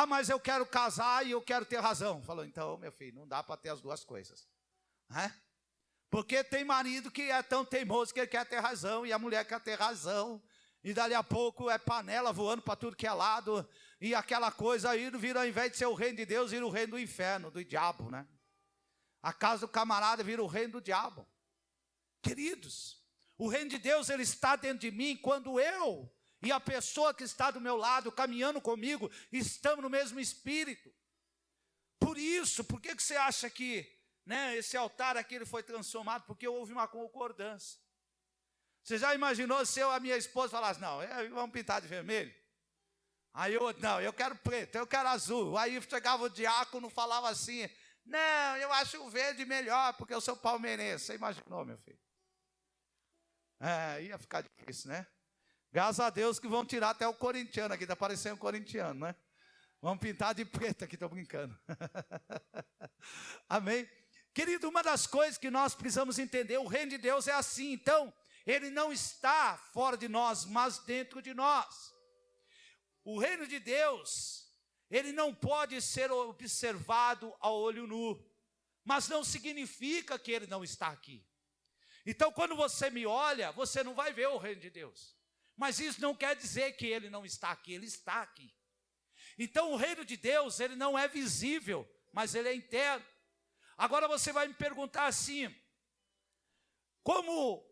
Mas eu quero casar e eu quero ter razão. Falou, então, meu filho, não dá para ter as duas coisas. Porque tem marido que é tão teimoso que ele quer ter razão, e a mulher quer ter razão, e dali a pouco é panela voando para tudo que é lado, e aquela coisa aí vira, ao invés de ser o reino de Deus, vira o reino do inferno, do diabo, né? A casa do camarada vira o reino do diabo. Queridos, o reino de Deus, ele está dentro de mim quando eu e a pessoa que está do meu lado, caminhando comigo, estamos no mesmo espírito. Por isso, por que você acha que esse altar aqui ele foi transformado? Porque houve uma concordância. Você já imaginou se a minha esposa falasse, não, vamos pintar de vermelho? Aí não, eu quero preto, eu quero azul. Aí chegava o diácono, falava assim, não, eu acho o verde melhor, porque eu sou palmeirense. Você imaginou, meu filho? Ia ficar difícil, né? Graças a Deus que vão tirar até o corintiano aqui, está parecendo um corintiano, né? Vamos pintar de preto aqui, estou brincando. Amém? Querido, uma das coisas que nós precisamos entender, o reino de Deus é assim, então, ele não está fora de nós, mas dentro de nós. O reino de Deus, ele não pode ser observado a olho nu, mas não significa que ele não está aqui. Então, quando você me olha, você não vai ver o reino de Deus. Mas isso não quer dizer que ele não está aqui, ele está aqui. Então, o reino de Deus, ele não é visível, mas ele é interno. Agora você vai me perguntar assim, como?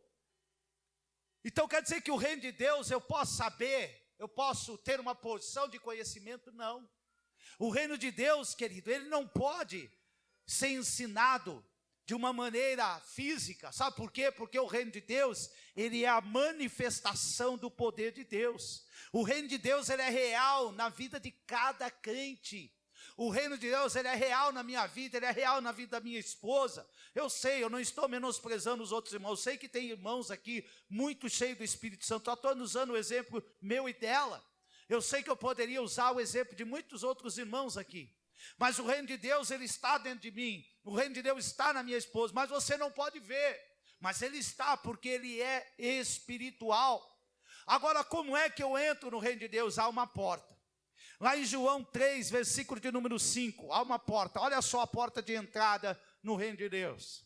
Então quer dizer que o reino de Deus eu posso saber, eu posso ter uma posição de conhecimento? Não. O reino de Deus, querido, ele não pode ser ensinado de uma maneira física. Sabe por quê? Porque o reino de Deus, ele é a manifestação do poder de Deus. O reino de Deus, ele é real na vida de cada crente. O reino de Deus, ele é real na minha vida, ele é real na vida da minha esposa. Eu sei, eu não estou menosprezando os outros irmãos. Eu sei que tem irmãos aqui muito cheios do Espírito Santo. Eu estou usando o exemplo meu e dela. Eu sei que eu poderia usar o exemplo de muitos outros irmãos aqui. Mas o reino de Deus, ele está dentro de mim. O reino de Deus está na minha esposa. Mas você não pode ver. Mas ele está porque ele é espiritual. Agora, como é que eu entro no reino de Deus? Há uma porta. Lá em João 3, versículo de número 5, há uma porta. Olha só a porta de entrada no reino de Deus.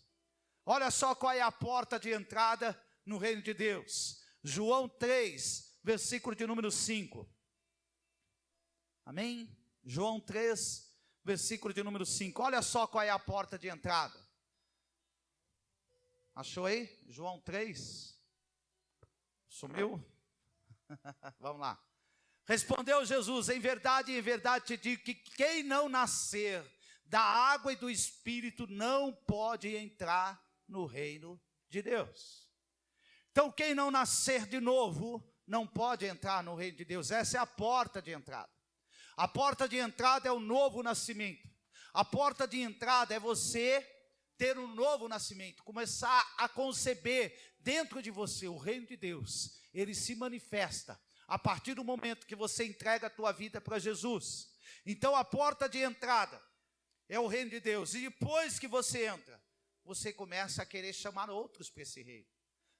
Olha só qual é a porta de entrada no reino de Deus. João 3, versículo de número 5. Amém? João 3, versículo de número 5. Olha só qual é a porta de entrada. Achou aí? João 3. Sumiu? Vamos lá. Respondeu Jesus, em verdade te digo que quem não nascer da água e do Espírito não pode entrar no reino de Deus. Então quem não nascer de novo não pode entrar no reino de Deus. Essa é a porta de entrada. A porta de entrada é o novo nascimento. A porta de entrada é você ter um novo nascimento, começar a conceber dentro de você o reino de Deus. Ele se manifesta a partir do momento que você entrega a tua vida para Jesus. Então a porta de entrada é o reino de Deus. E depois que você entra, você começa a querer chamar outros para esse reino.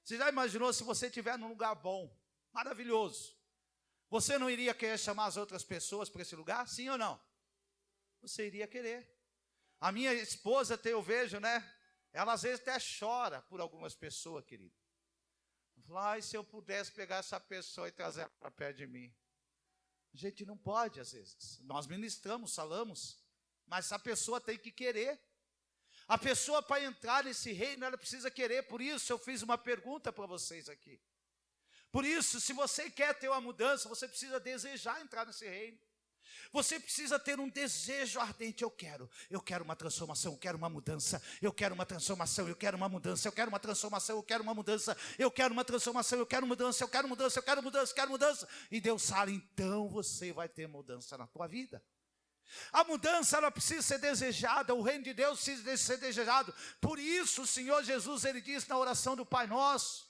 Você já imaginou se você estiver num lugar bom, maravilhoso? Você não iria querer chamar as outras pessoas para esse lugar? Sim ou não? Você iria querer. A minha esposa, eu vejo, né? Ela às vezes até chora por algumas pessoas, querido. Fala, se eu pudesse pegar essa pessoa e trazer ela para perto de mim. A gente não pode, às vezes. Nós ministramos, falamos, mas a pessoa tem que querer. A pessoa, para entrar nesse reino, ela precisa querer. Por isso, eu fiz uma pergunta para vocês aqui. Por isso, se você quer ter uma mudança, você precisa desejar entrar nesse reino. Você precisa ter um desejo ardente. Eu quero uma transformação, eu quero uma mudança, eu quero uma transformação, eu quero uma mudança, eu quero uma transformação, eu quero uma mudança, eu quero uma transformação, eu quero mudança, eu quero mudança, eu quero mudança, eu quero mudança. E Deus fala, então você vai ter mudança na tua vida. A mudança, ela precisa ser desejada, o reino de Deus precisa ser desejado. Por isso o Senhor Jesus, ele disse na oração do Pai Nosso,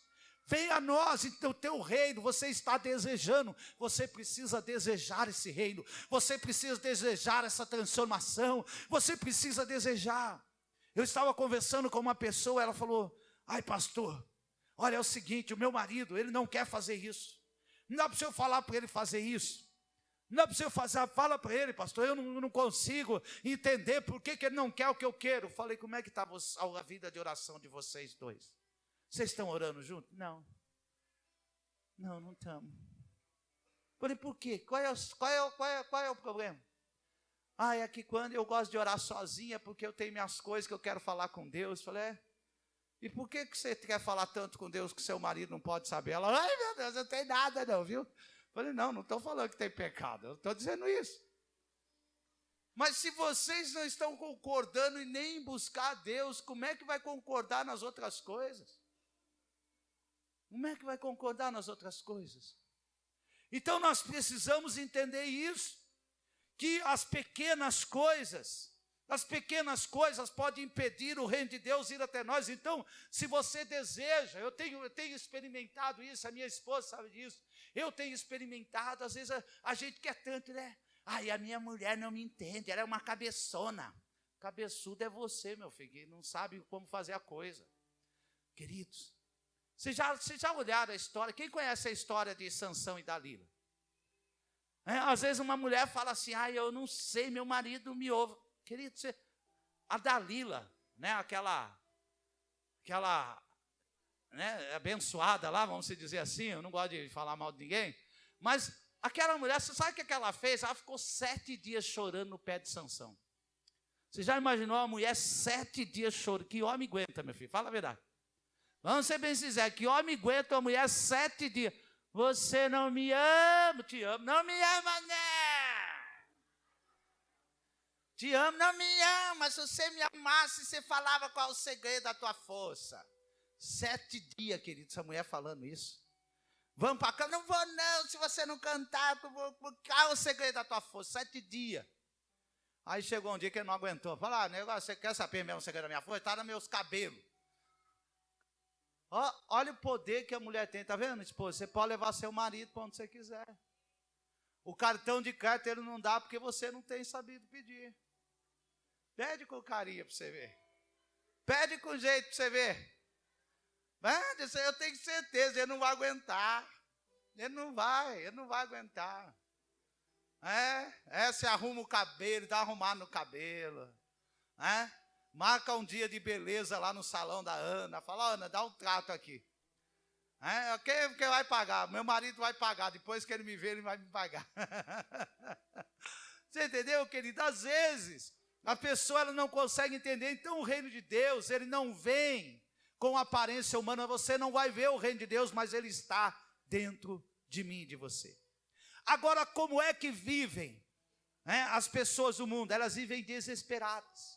venha a nós, então o teu reino, você está desejando, você precisa desejar esse reino, você precisa desejar essa transformação, você precisa desejar. Eu estava conversando com uma pessoa, ela falou, ai pastor, olha é o seguinte, o meu marido, ele não quer fazer isso, não dá para o senhor falar para ele fazer isso, não dá para o senhor fazer, fala para ele pastor, eu não consigo entender por que ele não quer o que eu quero. Falei, como é que está a vida de oração de vocês dois? Vocês estão orando juntos? Não estamos. Falei, por quê? Qual é o problema? É que quando eu gosto de orar sozinha, porque eu tenho minhas coisas que eu quero falar com Deus. Falei, e por que você quer falar tanto com Deus que seu marido não pode saber? Ela, ai meu Deus, eu não tenho nada não, viu? Falei, não estou falando que tem pecado, eu estou dizendo isso. Mas se vocês não estão concordando em nem buscar a Deus, como é que vai concordar nas outras coisas? Como é que vai concordar nas outras coisas? Então nós precisamos entender isso, que as pequenas coisas podem impedir o reino de Deus ir até nós. Então, se você deseja, eu tenho experimentado isso, a minha esposa sabe disso, eu tenho experimentado, às vezes a gente quer tanto, né? Ai, a minha mulher não me entende, ela é uma cabeçona. Cabeçudo é você, meu filho, que não sabe como fazer a coisa. Queridos, vocês já olharam a história? Quem conhece a história de Sansão e Dalila? Às vezes uma mulher fala assim, eu não sei, meu marido me ouve. Querido, a Dalila, né, aquela né, abençoada lá, vamos dizer assim, eu não gosto de falar mal de ninguém, mas aquela mulher, você sabe o que ela fez? Ela ficou 7 dias chorando no pé de Sansão. Você já imaginou uma mulher 7 dias chorando? Que homem aguenta, meu filho? Fala a verdade. Vamos ser bem sinceros, que homem aguenta uma mulher 7 dias? Você não me ama, te amo, não me ama, não. Te amo, não me ama. Se você me amasse, você falava qual é o segredo da tua força. 7 dias, querido, essa mulher falando isso. Vamos para cá, não vou não, se você não cantar, qual é o segredo da tua força? 7 dias. Aí chegou um dia que ele não aguentou. Falou, negócio, você quer saber mesmo o segredo da minha força? Está nos meus cabelos. Olha o poder que a mulher tem, tá vendo, esposa? Você pode levar seu marido para onde você quiser. O cartão de crédito ele não dá porque você não tem sabido pedir. Pede com carinho para você ver. Pede com jeito para você ver. Eu tenho certeza, ele não vai aguentar. Ele não vai aguentar. Você arruma o cabelo, dá arrumado no cabelo. Marca um dia de beleza lá no salão da Ana. Fala, Ana, dá um trato aqui. Quem vai pagar? Meu marido vai pagar. Depois que ele me ver, ele vai me pagar. Você entendeu, querido? Às vezes, a pessoa ela não consegue entender. Então, o reino de Deus, ele não vem com aparência humana. Você não vai ver o reino de Deus, mas ele está dentro de mim e de você. Agora, como é que vivem as pessoas do mundo? Elas vivem desesperadas.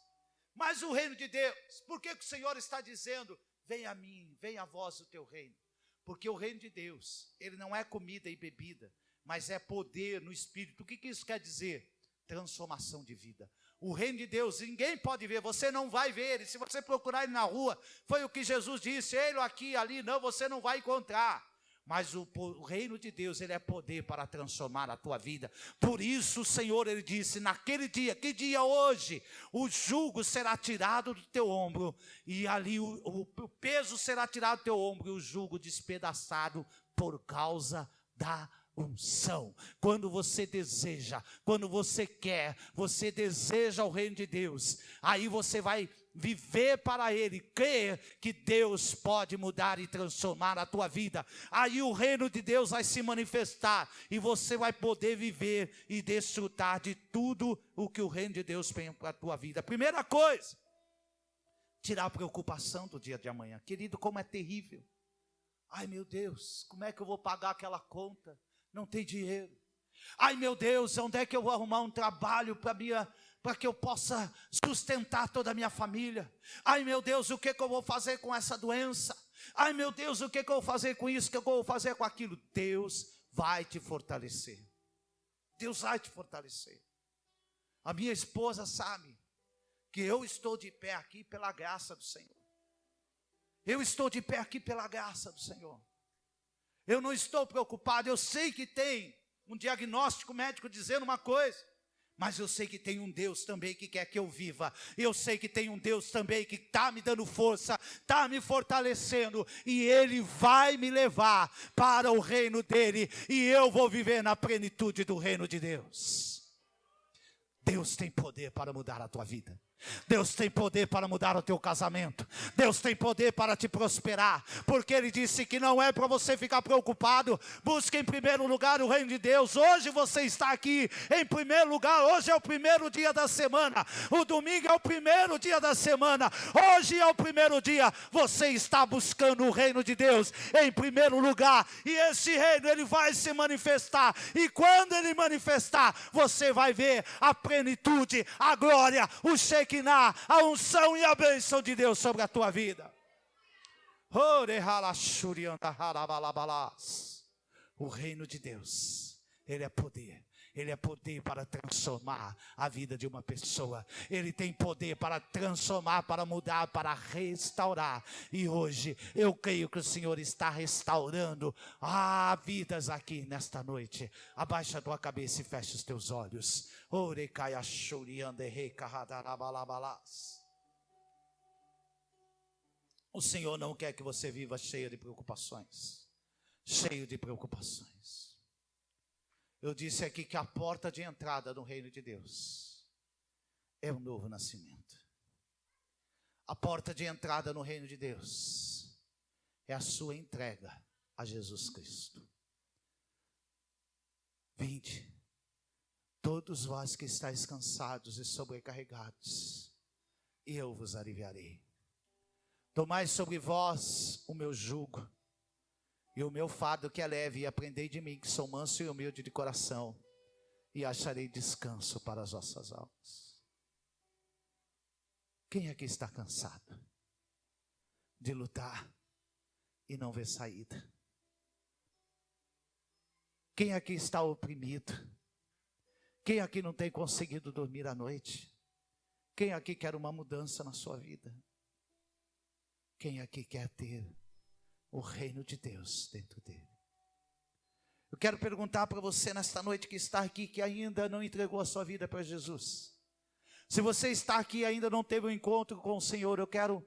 Mas o reino de Deus, por que o Senhor está dizendo, venha a mim, venha a vós o teu reino? Porque o reino de Deus, ele não é comida e bebida, mas é poder no Espírito. O que isso quer dizer? Transformação de vida. O reino de Deus, ninguém pode ver, você não vai ver. E se você procurar ele na rua, foi o que Jesus disse, ele aqui, ali, não, você não vai encontrar. Mas o reino de Deus, ele é poder para transformar a tua vida. Por isso o Senhor, ele disse, naquele dia, que dia hoje? O jugo será tirado do teu ombro, e ali o peso será tirado do teu ombro, e o jugo despedaçado por causa da unção. Quando você deseja, quando você quer, você deseja o reino de Deus, aí você vai viver para Ele, crer que Deus pode mudar e transformar a tua vida. Aí o reino de Deus vai se manifestar e você vai poder viver e desfrutar de tudo o que o reino de Deus tem para a tua vida. Primeira coisa, tirar a preocupação do dia de amanhã. Querido, como é terrível. Ai meu Deus, como é que eu vou pagar aquela conta? Não tem dinheiro. Ai meu Deus, onde é que eu vou arrumar um trabalho para que eu possa sustentar toda a minha família? Ai meu Deus, o que eu vou fazer com essa doença? Ai meu Deus, o que eu vou fazer com isso? O que eu vou fazer com aquilo? Deus vai te fortalecer. Deus vai te fortalecer. A minha esposa sabe que eu estou de pé aqui pela graça do Senhor. Eu estou de pé aqui pela graça do Senhor. Eu não estou preocupado. Eu sei que tem um diagnóstico médico dizendo uma coisa, mas eu sei que tem um Deus também que quer que eu viva. Eu sei que tem um Deus também que está me dando força, está me fortalecendo, e Ele vai me levar para o reino dEle, e eu vou viver na plenitude do reino de Deus. Deus tem poder para mudar a tua vida. Deus tem poder para mudar o teu casamento. Deus tem poder para te prosperar, porque Ele disse que não é para você ficar preocupado. Busque em primeiro lugar o reino de Deus. Hoje você está aqui em primeiro lugar. Hoje é o primeiro dia da semana. O domingo é o primeiro dia da semana. Hoje é o primeiro dia. Você está buscando o reino de Deus em primeiro lugar, e esse reino Ele vai se manifestar, e quando Ele manifestar, você vai ver a plenitude, a glória, o a unção e a bênção de Deus sobre a tua vida. O reino de Deus, Ele é poder. Ele é poder para transformar a vida de uma pessoa. Ele tem poder para transformar, para mudar, para restaurar. E hoje eu creio que o Senhor está restaurando vidas aqui nesta noite. Abaixa a tua cabeça e fecha os teus olhos. O Senhor não quer que você viva cheio de preocupações. Cheio de preocupações. Eu disse aqui que a porta de entrada no reino de Deus é o novo nascimento. A porta de entrada no reino de Deus é a sua entrega a Jesus Cristo. Vinde, todos vós que estáis cansados e sobrecarregados, e eu vos aliviarei. Tomai sobre vós o meu jugo e o meu fardo, que é leve, e aprendei de mim, que sou manso e humilde de coração, e acharei descanso para as vossas almas. Quem aqui está cansado de lutar e não ver saída? Quem aqui está oprimido? Quem aqui não tem conseguido dormir à noite? Quem aqui quer uma mudança na sua vida? Quem aqui quer ter o reino de Deus dentro dele? Eu quero perguntar para você nesta noite que está aqui, que ainda não entregou a sua vida para Jesus. Se você está aqui e ainda não teve um encontro com o Senhor, eu quero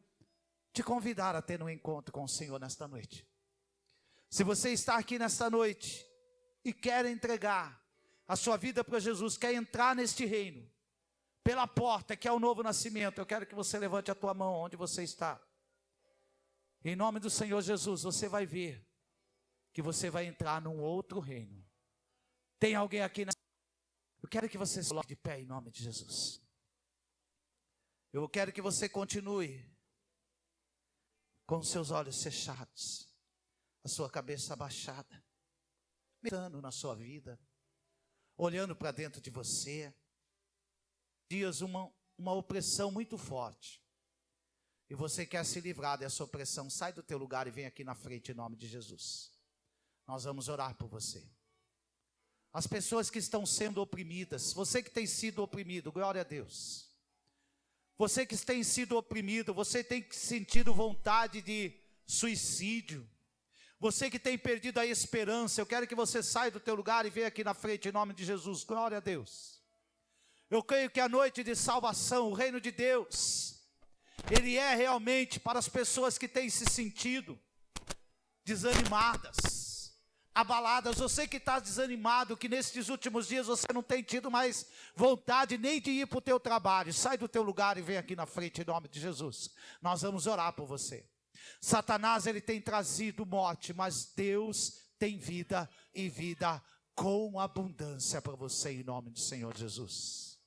te convidar a ter um encontro com o Senhor nesta noite. Se você está aqui nesta noite e quer entregar a sua vida para Jesus, quer entrar neste reino pela porta que é o novo nascimento, eu quero que você levante a tua mão onde você está. Em nome do Senhor Jesus, você vai ver que você vai entrar num outro reino. Tem alguém aqui? Eu quero que você se coloque de pé em nome de Jesus. Eu quero que você continue com seus olhos fechados, a sua cabeça abaixada, meditando na sua vida, olhando para dentro de você. Dias uma opressão muito forte. E você quer se livrar dessa opressão, sai do teu lugar e vem aqui na frente em nome de Jesus. Nós vamos orar por você. As pessoas que estão sendo oprimidas, você que tem sido oprimido, glória a Deus. Você que tem sido oprimido, você tem sentido vontade de suicídio. Você que tem perdido a esperança, eu quero que você saia do teu lugar e venha aqui na frente em nome de Jesus, glória a Deus. Eu creio que a noite de salvação, o reino de Deus, Ele é realmente para as pessoas que têm se sentido desanimadas, abaladas, você que está desanimado, que nesses últimos dias você não tem tido mais vontade nem de ir para o teu trabalho, sai do teu lugar e vem aqui na frente em nome de Jesus. Nós vamos orar por você. Satanás, ele tem trazido morte, mas Deus tem vida e vida com abundância para você em nome do Senhor Jesus.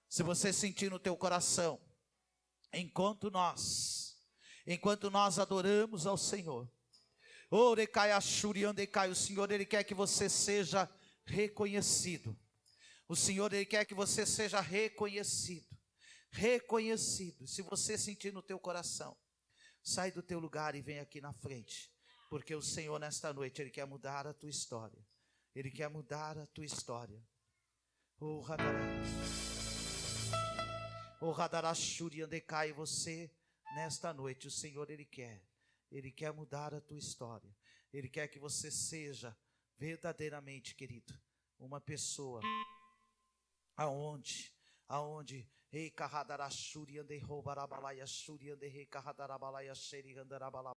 Se você sentir no teu coração, enquanto nós adoramos ao Senhor, o Senhor, ele quer que você seja reconhecido. O Senhor, ele quer que você seja reconhecido. Se você sentir no teu coração, sai do teu lugar e vem aqui na frente, porque o Senhor nesta noite, ele quer mudar a tua história. Ele quer mudar a tua história. Você nesta noite, o Senhor, ele quer mudar a tua história. Ele quer que você seja verdadeiramente, querido, uma pessoa aonde